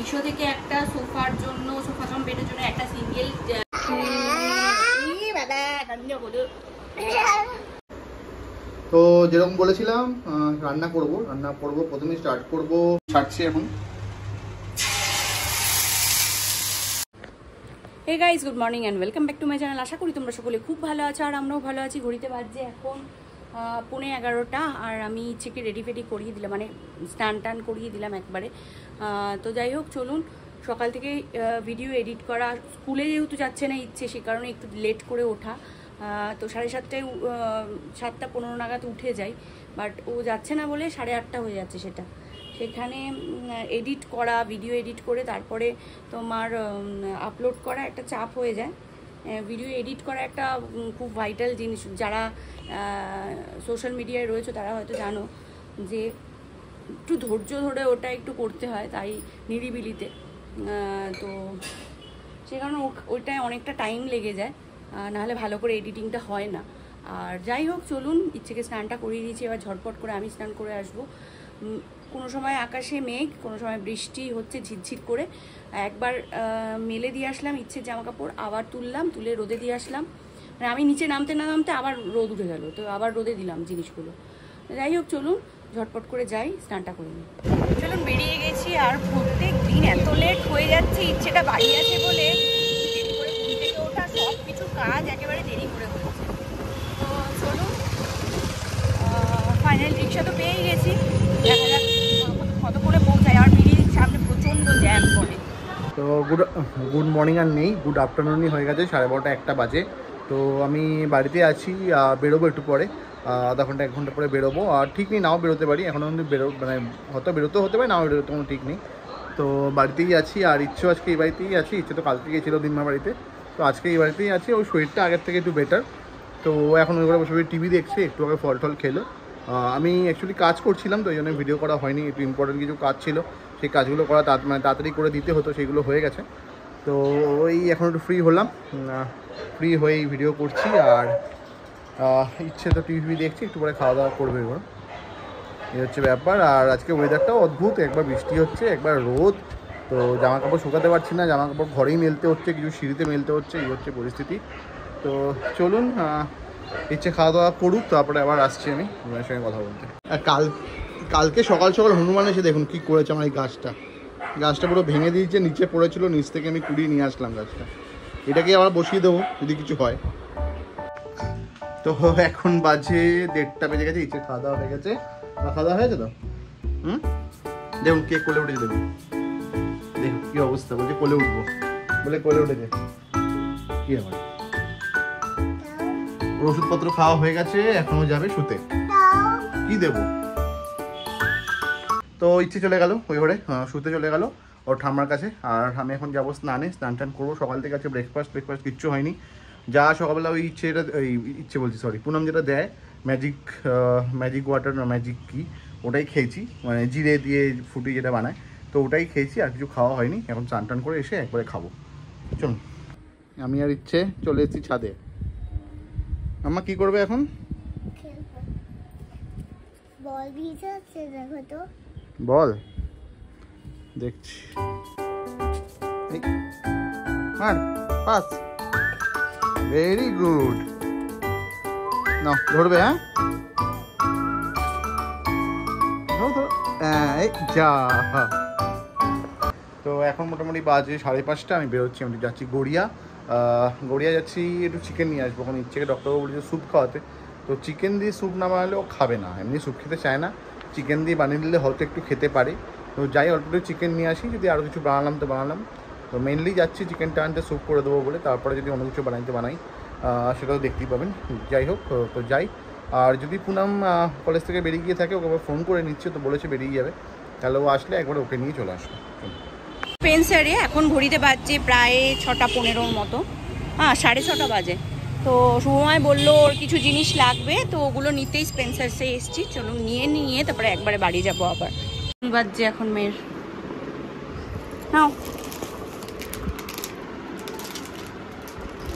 মিশো থেকে একটা sofa cum বেডের জন্য একটা সিঙ্গেল তো যেরকম বলেছিলাম রান্না করব প্রথমে স্টার্ট করব ছাড়ছি এখন। Hey guys, good morning and welcome back to my channel. আশা করি তোমরা সকলে খুব ভালো আছো আর আমরাও ভালো আছি। ঘড়িতে বাজছে এখন 11:15 আর আমি ইচ্ছেকে রেডি ফেডি করিয়ে দিলাম, মানে স্নান টান করিয়ে দিলাম একবারে। তো যাই হোক, চলুন। সকাল থেকে ভিডিও এডিট করা, স্কুলে যেহেতু যাচ্ছে না ইচ্ছে, সে কারণে একটু লেট করে ওঠা। তো 7:30 7:15 নাগাদ উঠে যাই, বাট ও যাচ্ছে না বলে 8:30 হয়ে যাচ্ছে। সেখানে এডিট করা, ভিডিও এডিট করে তারপরে তোমার আপলোড করা একটা চাপ হয়ে যায়। ভিডিও এডিট করা একটা খুব ভাইটাল জিনিস। যারা সোশ্যাল মিডিয়ায় রয়েছে তারা হয়তো জানো যে একটু ধৈর্য ধরে ওটা একটু করতে হয়, তাই নিরিবিলিতে। তো সে কারণে ওইটায় অনেকটা টাইম লেগে যায়, নাহলে ভালো করে এডিটিংটা হয় না। আর যাই হোক, চলুন। ইচ্ছেকে স্নানটা করিয়ে দিয়েছি, এবার ঝটপট করে আমি স্নান করে আসবো। কোনো সময় আকাশে মেঘ, কোনো সময় বৃষ্টি হচ্ছে ঝিরঝির করে। একবার মেলে দিয়ে আসলাম ইচ্ছের জামা কাপড়, আবার তুলে রোদে দিয়ে আসলাম। মানে আমি নিচে নামতে না নামতে আবার রোদ উঠে গেল, তো আবার রোদে দিলাম জিনিসগুলো। যাই হোক, চলুন ঝটপট করে যাই, স্নানটা করে নিই। চলুন, বেরিয়ে গেছি। আর প্রত্যেক দিন এত লেট হয়ে যাচ্ছে, ইচ্ছেটা বাড়ি আছে বলে দেরি করে ঘুম থেকে ওঠা, সব কিছু কাজ একেবারে দেরি করে হচ্ছে। তো চলুন, ফাইনাল রিক্সা তো পেয়েই গেছি। দেখা যাক কত করে পৌঁছায়। আর বেরিয়ে সামনে প্রচণ্ড জ্যাম করে। তো গুড মর্নিং আর নেই, গুড আফটারনুনই হয়ে গেছে। 12:30 1টা বাজে। তো আমি বাড়িতে আছি, বেরোবো একটু পরে, আধা ঘন্টা 1 ঘন্টা পরে বেরোবো। আর ঠিক নেই, নাও বেরোতে পারি, এখনও কিন্তু মানে হয়তো বেরোতেও হতে পারে, নাও বেরোতে কোনো ঠিক নেই। তো বাড়িতেই আছি। আর ইচ্ছেও আজকে এই বাড়িতেই আছি। ইচ্ছে তো কালকে গিয়েছিল দিনমার বাড়িতে, তো আজকে এই বাড়িতেই আছি। ওই শরীরটা আগের থেকে একটু বেটার। তো এখন ওই করে বসে টিভি দেখছে, একটু আগে ফল টল খেলো। আমি অ্যাকচুয়ালি কাজ করছিলাম, তো এই জন্য ভিডিও করা হয়নি। একটু ইম্পর্টেন্ট কিছু কাজ ছিল, সেই কাজগুলো করা মানে তাড়াতাড়ি করে দিতে হতো, সেইগুলো হয়ে গেছে। তো ওই এখন একটু ফ্রি হলাম, ফ্রি হয়েই ভিডিও করছি। আর ইচ্ছে তো টিভি দেখছি, একটু পরে খাওয়া দাওয়া করবে এবার, এই হচ্ছে ব্যাপার। আর আজকে ওয়েদারটাও অদ্ভুত, একবার বৃষ্টি হচ্ছে, একবার রোদ। তো জামা কাপড় শুকাতে পারছি না, জামা কাপড় ঘরেই মেলতে হচ্ছে, কিছু সিঁড়িতে মেলতে হচ্ছে, এই হচ্ছে পরিস্থিতি। তো চলুন, ইচ্ছে খাওয়া দাওয়া করুক, তারপরে আবার আসছি আমি আপনার সঙ্গে কথা বলতে। কালকে সকাল সকাল হনুমান এসে দেখুন কী করেছে আমার এই গাছটা পুরো ভেঙে দিয়েছে, নিচে পড়েছিল, নিচ থেকে আমি কুড়িয়ে নিয়ে আসলাম গাছটা। এটাকে আবার বসিয়ে দেবো যদি কিছু হয়। তো এখন বাজে 1:30 বেজে গেছে, ইচ্ছে খাওয়া দাওয়া হয়ে গেছে। খাওয়া দাওয়া হয়েছে তো? দেখুন কে কোলে উঠেছে, দেখুন দেখুন কী অবস্থা, বলছে কোলে উঠবো বলে কোলে উঠেছে। কী আমার ওষুধপত্র খাওয়া হয়ে গেছে, এখনো যাবে শুতে। কি দেবো? তো ইচ্ছে চলে গেল ওই ঘরে, শুতে চলে গেল ওর ঠাম্মার কাছে। আর আমি এখন যাবো স্নান টান করবো। সকাল থেকে আছে ব্রেকফাস্ট কিচ্ছু হয়নি। যা সকালবেলা ওই পুনম যেটা দেয়, ম্যাজিক ওয়াটার না ম্যাজিক কি, ওটাই খেয়েছি, মানে জিরে দিয়ে ফুটিয়ে যেটা বানায়, তো ওটাই খেয়েছি, আর কিছু খাওয়া হয়নি। এখন টান করে এসে একবারে খাবো। চলুন, আমি আর ইচ্ছে চলে এসেছি ছাদে। আম্মা কি করবে এখন? বল ভিজাচ্ছে, দেখো তো। বল দেখছি। আর পাস, ভেরি গুড। না ধরবে, হ্যাঁ যা। তো এখন মোটামুটি বাজে 5:30, আমি বেরোচ্ছি। আমি যাচ্ছি গড়িয়া যাচ্ছি, একটু চিকেন নিয়ে আসবো। ওখানে ইচ্ছেকে ডক্টরবাবু বলেছে স্যুপ খাওয়াতে। তো চিকেন দিয়ে স্যুপ না বানালে ও খাবে না, এমনি স্যুপ খেতে চায় না। চিকেন দিয়ে বানিয়ে দিলে হয়তো একটু খেতে পারে। তো যাই, অল্প একটু চিকেন নিয়ে আসি, যদি আরও কিছু বানালাম তো বানালাম। তো মেনলি যাচ্ছি চিকেনটা আনতে, স্যুপ করে দেবো বলে। তারপরে যদি অন্য কিছু বানাই সেটাও দেখতেই পাবেন। যাই হোক, তো যাই। আর যদি পুনম কলেজ থেকে বেরিয়ে গিয়ে থাকে, ওকে আবার ফোন করে নিচ্ছে, তো বলেছে বেরিয়ে যাবে, তাহলে ও আসলে একবার ওকে নিয়ে চলে আসবে। স্পেন্সারে এখন ঘড়িতে বাজছে প্রায় 6:15 মতো, 6:30 বাজে। তো সময় বললো ওর কিছু জিনিস লাগবে, তো ওগুলো নিতেই স্পেন্সার্সে এসছি। চলুন নিয়ে তারপরে একবারে বাড়ি যাবো। আবার বাজছে এখন মেয়ের, নাও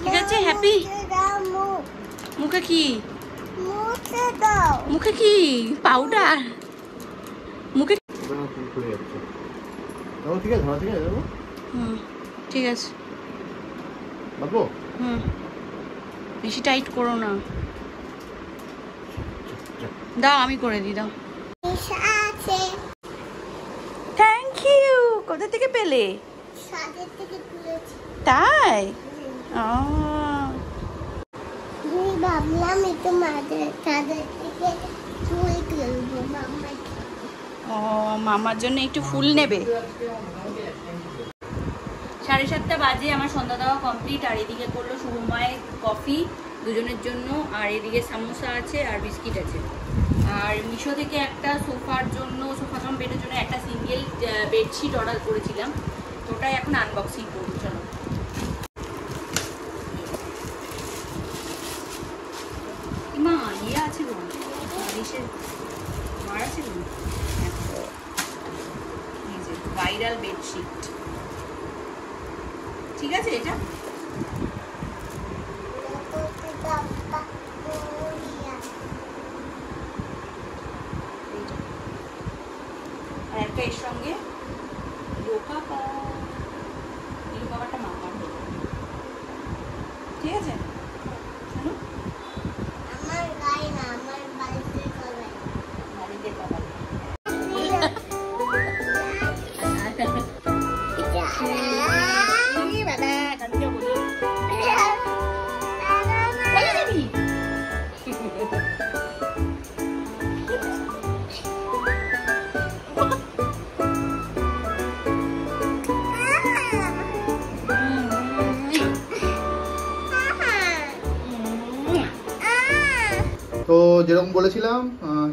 ঠিক আছে। হ্যাপি মুখে কি পাউডার মুখে ঠিক আছে, ঠিক আছে দেবো। ঠিক আছে বাবু বেশি টাইট করো না, দাও আমি করে দিই, দাও। আছে থ্যাংক ইউ। কোথা থেকে পেলে? সাদের থেকে তুলেছি। তাই? আমি ভাবলাম একটু সাদের থেকে ফুল তুলবো মাম্মা। ও মামার জন্য একটু ফুল নেবে। 7:30 বাজে, আমার সন্ধ্যা দেওয়া কমপ্লিট। আর এদিকে করলো শুভময় কফি দুজনের জন্য, আর এদিকে সামোসা আছে আর বিস্কিট আছে। আর মিশো থেকে একটা সোফার জন্য, সোফা কাম বেডের জন্য একটা সিঙ্গেল বেডশিট অর্ডার করেছিলাম, তো ওটাই এখন আনবক্সিং করবো। চলো। মা ইয়ে আছে গো, বালিশের মার আছে গো, ভাইরাল বেডশিট। ঠিক আছে এটা? আর একটা এর সঙ্গে লোকাটা মামার দেবো। ঠিক আছে, শোনো আমার গায়ে না, আমার বাড়িতে কবে বাড়িতে বাবা তো যেরকম বলেছিলাম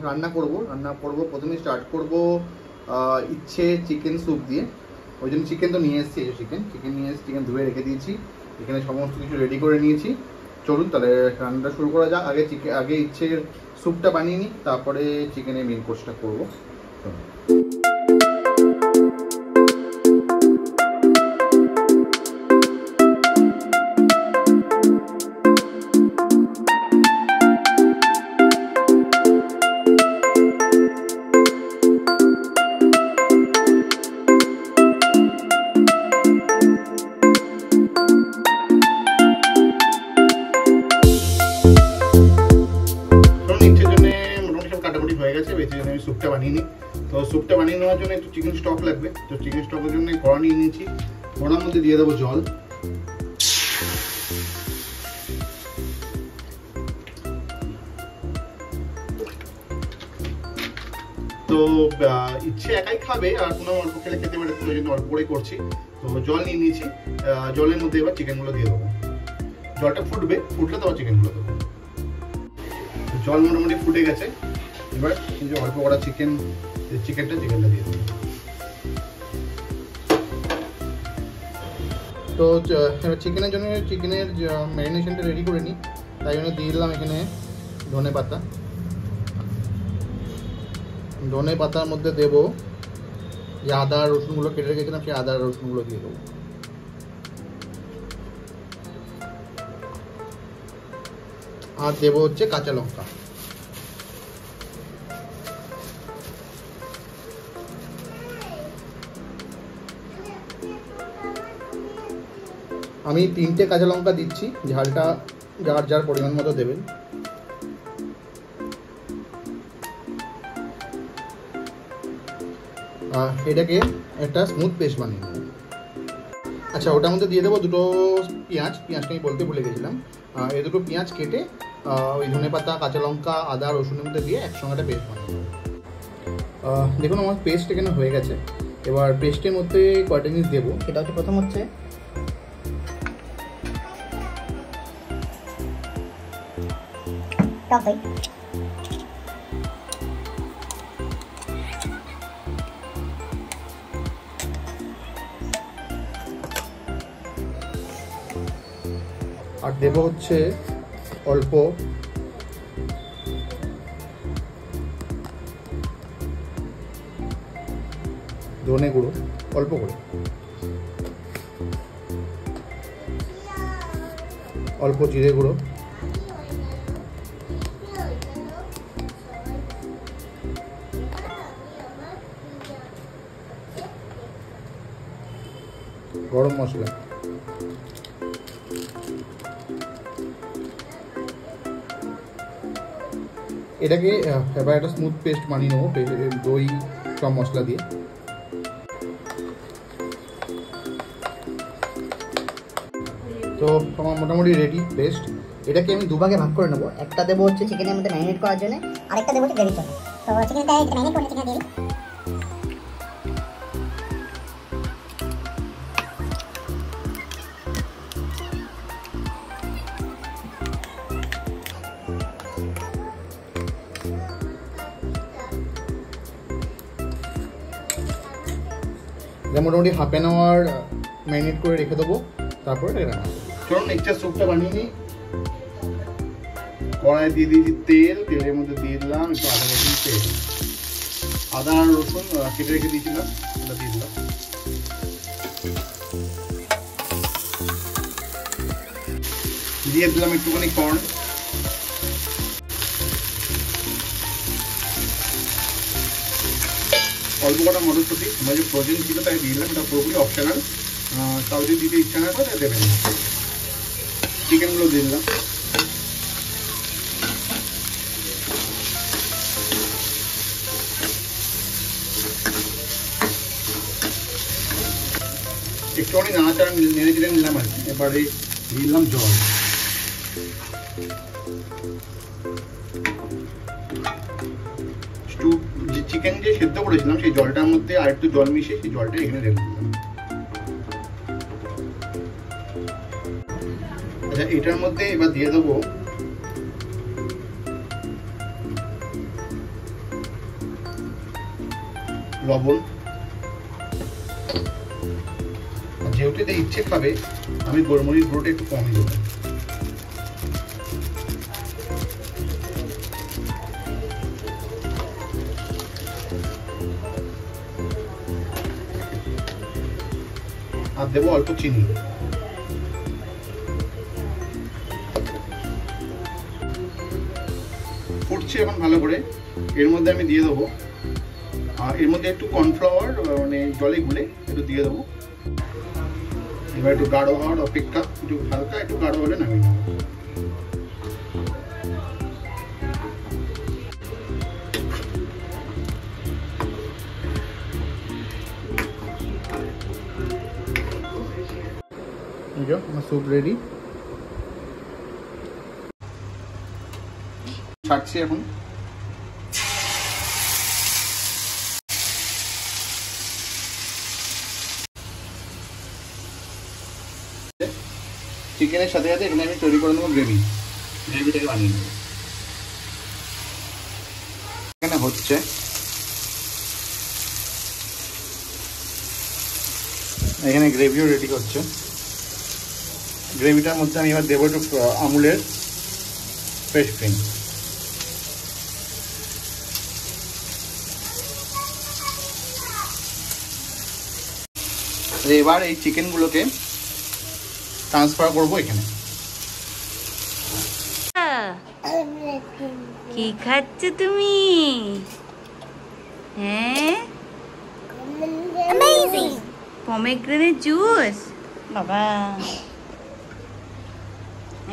রান্না করব প্রথমে স্টার্ট করব ইচ্ছে চিকেন স্যুপ দিয়ে। ওই জন্য চিকেন তো নিয়ে এসেছি, চিকেন নিয়ে এসেছি, চিকেন ধুয়ে রেখে দিয়েছি, এখানে সমস্ত কিছু রেডি করে নিয়েছি। চলুন তাহলে রান্নাটা শুরু করা যাক। আগে ইচ্ছের স্যুপটা বানিয়ে নিই, তারপরে চিকেনের মেন কোর্সটা করবো। স্যুপটা বানিয়ে নিই। তো স্যুপটা বানিয়ে নেওয়ার জন্য একটু চিকেন স্টক লাগবে। তো চিকেন স্টকের জন্য কড়া নিয়ে নিয়েছি, কড়ার মধ্যে দিয়ে দেবো জল। তো ইচ্ছে একাই খাবে, আর কোনো অল্প খেলে খেতে পারে, তো জন্য অল্প করে করছি। তো জল নিয়ে নিয়েছি, জলের মধ্যে এবার চিকেনগুলো দিয়ে দেবো। জলটা ফুটলে তারপর চিকেনগুলো দেবো। জল মোটামুটি ফুটে গেছে, এবার কিন্তু অল্প করা চিকেনটা দিয়ে দেবো। তো চিকেনের জন্য চিকেনের ম্যারিনেশনটা রেডি করে নিই, তাই জন্য দিয়ে দিলাম এখানে ধনে পাতার মধ্যে দেবো যে আদা রসুনগুলো কেটে রেখেছিলাম, সেই আদা রসুনগুলো দিয়ে দেবো। আর দেবো হচ্ছে কাঁচা লঙ্কা। আমি 3টে কাঁচা লঙ্কা দিচ্ছি, ঝালটা যার পরিমাণ মতো দেবেন। এটাকে একটা স্মুথ পেস্ট বানিয়ে নেব। আচ্ছা, ওটার মধ্যে দিয়ে দেবো 2টো পেঁয়াজটা আমি বলতে ভুলে গেছিলাম। এই 2টো পেঁয়াজ কেটে ওই ধনেপাতা, কাঁচা লঙ্কা, আদা, রসুনের মধ্যে দিয়ে একসঙ্গে একটা পেস্ট বানিয়ে নেব। দেখুন আমার পেস্ট এখানে হয়ে গেছে। এবার পেস্টের মধ্যে কয়টা জিনিস দেবো, সেটা হচ্ছে প্রথম হচ্ছে টক আর দেবো হচ্ছে অল্প ধনে গুঁড়ো, অল্প করে, অল্প জিরে গুঁড়ো, গরম মশলা, এটাকে এবার একটা স্মুথ পেস্ট বানিয়ে নেবো দই সব মশলা দিয়ে। তো তোমার মোটামুটি রেডি পেস্ট। এটাকে আমি দুভাগে ভাগ করে নেবো। একটা দেবো হচ্ছে চিকেনের মধ্যে ম্যারিনেট করার জন্য, আরেকটা দেবো হচ্ছে গ্রেভির জন্য। তো চিকেনটা ম্যারিনেট করে চিকেন দিয়ে দিই। এটা মোটামুটি হাফ অ্যান আওয়ার ম্যারিনেট করে রেখে দেবো, তারপরে এটা রান্না করবো। চলুন এক্সট্রা স্যুপটা বানিয়ে নিই। কড়াই দিয়ে দিয়েছি তেল, তেলের মধ্যে দিয়ে দিলাম একটু আদা রসুন তেল, আদা আর রসুন কেটে রেখে দিয়েছিলাম ওটা দিয়ে দিলাম। দিয়ে দিলাম একটুখানি কর্ন, অল্প কটা মটরশুঁটি, আমার যে প্রোটিন ছিল তাই দিয়ে দিলাম, এটা পুরোপুরি অপশনাল, তাও যদি দিতে ইচ্ছা না করে দেবেন। চিকেনগুলো দিয়ে দিলাম, একটুখানি নাড়াচাড়া নেড়ে চেড়ে নিলাম আর কি। এবারে দিয়ে দিলাম জল, চিকেন যে সেদ্ধ করেছিলাম সেই জলটার মধ্যে আর একটু জল মিশিয়ে সেই জলটা এখানে রেখে দিলাম। আচ্ছা, এটার মধ্যে এবার দিয়ে দেবো লবণ। যেহেতু এটা ইচ্ছে খাবে আমি গোলমরিচ গুঁড়োটা একটু কম দেবো। আর দেবো অল্প চিনি। ফুটছে এখন ভালো করে, এর মধ্যে আমি দিয়ে দেবো আর এর মধ্যে একটু কর্নফ্লাওয়ার মানে জলে গুলে একটু দিয়ে দেবো। এবার একটু গাঢ় হওয়ার অপেক্ষা, একটু হালকা একটু গাঢ় হলে নামিয়ে নেবো। আমার স্যুপ রেডি, ছাড়ছি এখন। চিকেনের সাথে সাথে এখানে আমি তৈরি করে নেবো গ্রেভিটাকে বানিয়ে নেবো। এখানে হচ্ছে এখানে গ্রেভিও রেডি হচ্ছে। গ্রেভিটার মধ্যে আমি এবার দেবো একটু আমুলের ফ্রেশ ক্রিম। এবার এই চিকেনগুলোকে ট্রান্সফার করবো এখানে। কি খাচ্ছ তুমি? হ্যাঁ, পমেগ্রেনেট জুস। বাবা,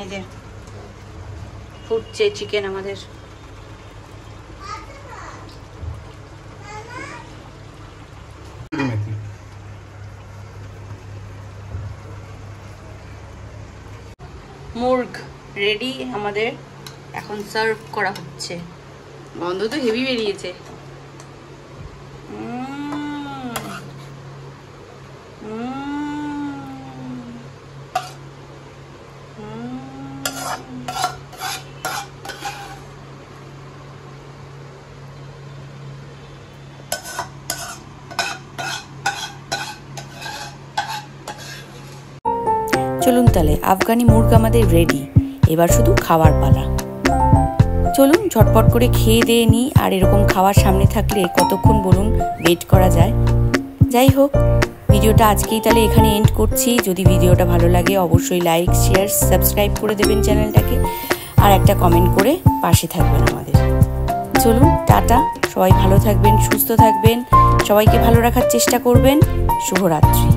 এই যে ফুটছে চিকেন আমাদের। মুরগ রেডি আমাদের, এখন সার্ভ করা হচ্ছে। গন্ধ তো হেভি বেরিয়েছে। চলুন তাহলে, আফগানি মুরগ আমাদের রেডি, এবার শুধু খাওয়ার পালা। চলুন ঝটপট করে খেয়ে দিয়ে নিই। আর এরকম খাওয়ার সামনে থাকলে কতক্ষণ বলুন ওয়েট করা যায়। যাই হোক, ভিডিওটা আজকেই তাহলে এখানে এন্ড করছি। যদি ভিডিওটা ভালো লাগে অবশ্যই লাইক, শেয়ার, সাবস্ক্রাইব করে দেবেন চ্যানেলটাকে, আর একটা কমেন্ট করে পাশে থাকবেন আমাদের। চলুন টাটা, সবাই ভালো থাকবেন, সুস্থ থাকবেন, সবাইকে ভালো রাখার চেষ্টা করবেন। শুভরাত্রি।